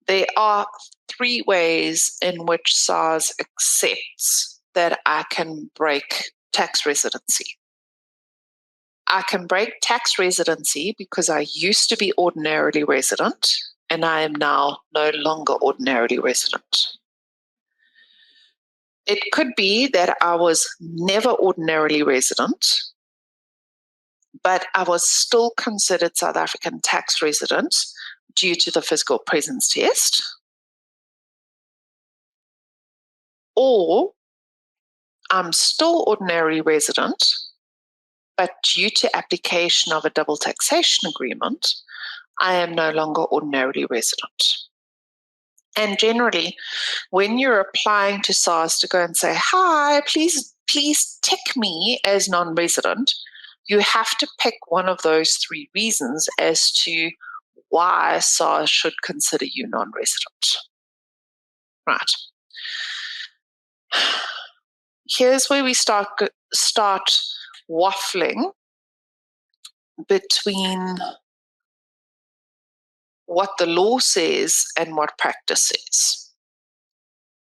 there are three ways in which SARS accepts that I can break tax residency. I can break tax residency because I used to be ordinarily resident and I am now no longer ordinarily resident. It could be that I was never ordinarily resident, but I was still considered South African tax resident due to the physical presence test. Or I'm still ordinary resident, but due to application of a double taxation agreement, I am no longer ordinarily resident. And generally, when you're applying to SARS to go and say, hi, please tick me as non-resident, you have to pick one of those three reasons as to why SARS should consider you non-resident. Right. Here's where we start waffling between what the law says and what practice says.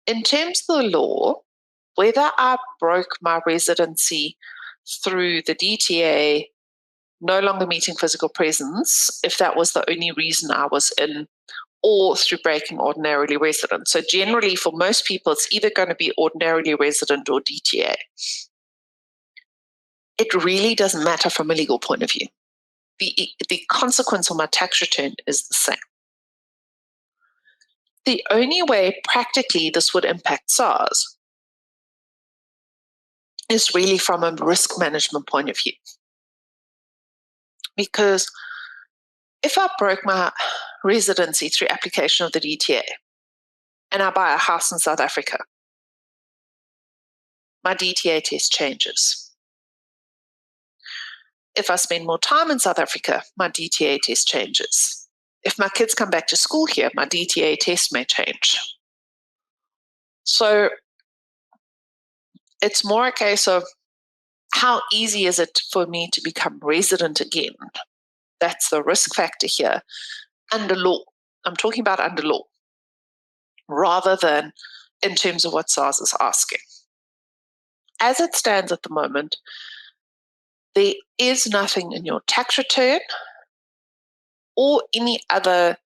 In terms of the law, whether I broke my residency through the DTA no longer meeting physical presence, if that was the only reason I was in, or through breaking ordinarily resident. So generally, for most people, it's either going to be ordinarily resident or DTA. It really doesn't matter from a legal point of view. The consequence on my tax return is the same. The only way practically this would impact SARS is really from a risk management point of view. Because if I broke my residency through application of the DTA and I buy a house in South Africa, my DTA test changes. If I spend more time in South Africa, my DTA test changes. If my kids come back to school here, my DTA test may change. So it's more a case of how easy is it for me to become resident again? That's the risk factor here. Under law, I'm talking about under law, rather than in terms of what SARS is asking. As it stands at the moment, there is nothing in your tax return or any other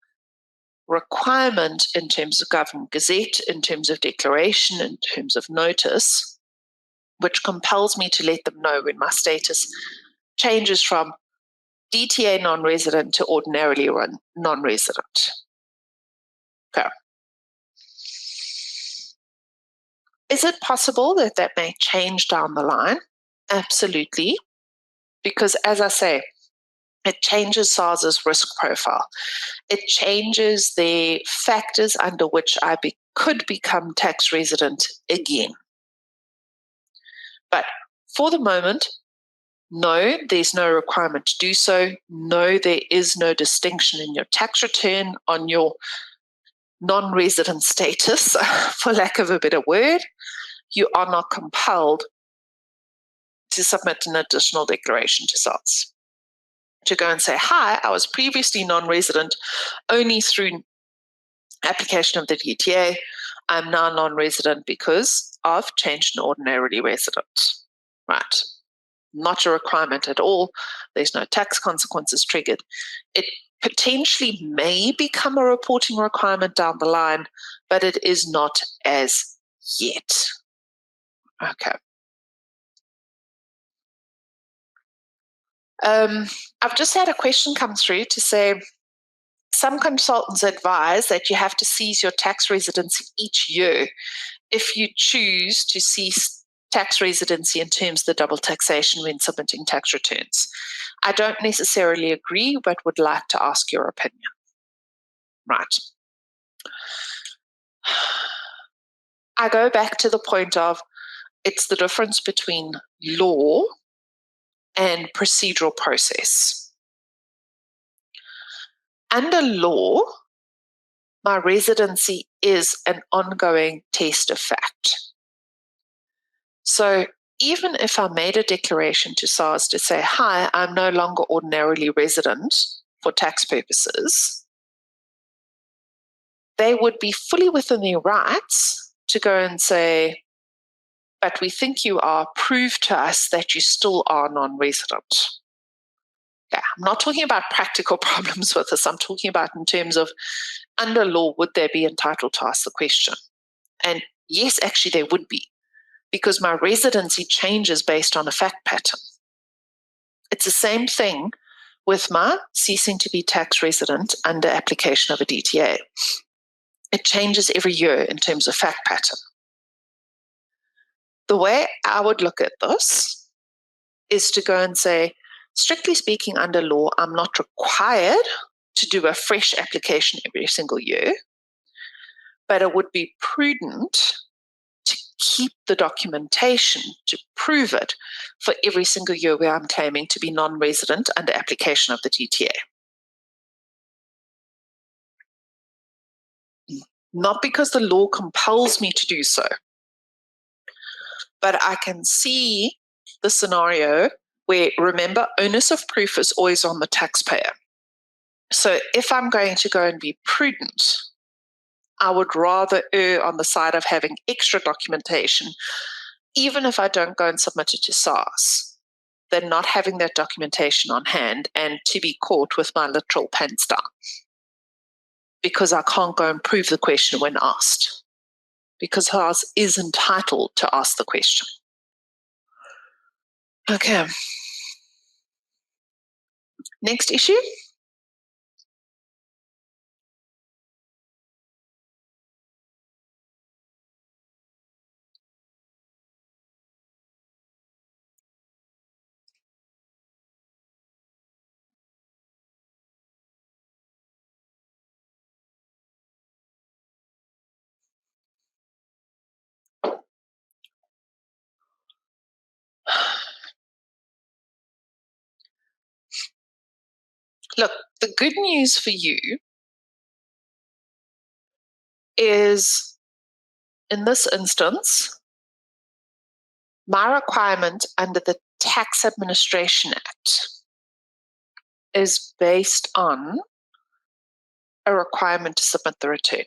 requirement in terms of Government Gazette, in terms of declaration, in terms of notice, which compels me to let them know when my status changes from DTA non-resident to ordinarily non-resident. Okay. Is it possible that that may change down the line? Absolutely. Because as I say, it changes SARS's risk profile. It changes the factors under which I could become tax resident again. But for the moment, no, there's no requirement to do so. No, there is no distinction in your tax return on your non-resident status, for lack of a better word. You are not compelled to submit an additional declaration to SARS. To go and say, hi, I was previously non-resident only through application of the DTA. I'm now non-resident because I've changed an ordinarily resident. Right. Not a requirement at all. There's no tax consequences triggered. It potentially may become a reporting requirement down the line, but it is not as yet. Okay. I've just had a question come through to say, some consultants advise that you have to cease your tax residency each year if you choose to cease tax residency in terms of the double taxation when submitting tax returns. I don't necessarily agree, but would like to ask your opinion. Right. I go back to the point of it's the difference between law and procedural process. Under law, my residency is an ongoing test of fact. So even if I made a declaration to SARS to say, hi, I'm no longer ordinarily resident for tax purposes, they would be fully within their rights to go and say, but we think you are, prove to us that you still are non-resident. Yeah, I'm not talking about practical problems with this. I'm talking about in terms of under law, would they be entitled to ask the question? And yes, actually they would be, because my residency changes based on a fact pattern. It's the same thing with my ceasing to be tax resident under application of a DTA. It changes every year in terms of fact pattern. The way I would look at this is to go and say, strictly speaking, under law, I'm not required to do a fresh application every single year, but it would be prudent to keep the documentation to prove it for every single year where I'm claiming to be non-resident under application of the DTA. Not because the law compels me to do so, but I can see the scenario where, remember, onus of proof is always on the taxpayer. So if I'm going to go and be prudent, I would rather err on the side of having extra documentation, even if I don't go and submit it to SARS, than not having that documentation on hand and to be caught with my literal pants down, because I can't go and prove the question when asked, because SARS is entitled to ask the question. Okay. Next issue. Look, the good news for you is, in this instance, my requirement under the Tax Administration Act is based on a requirement to submit the return.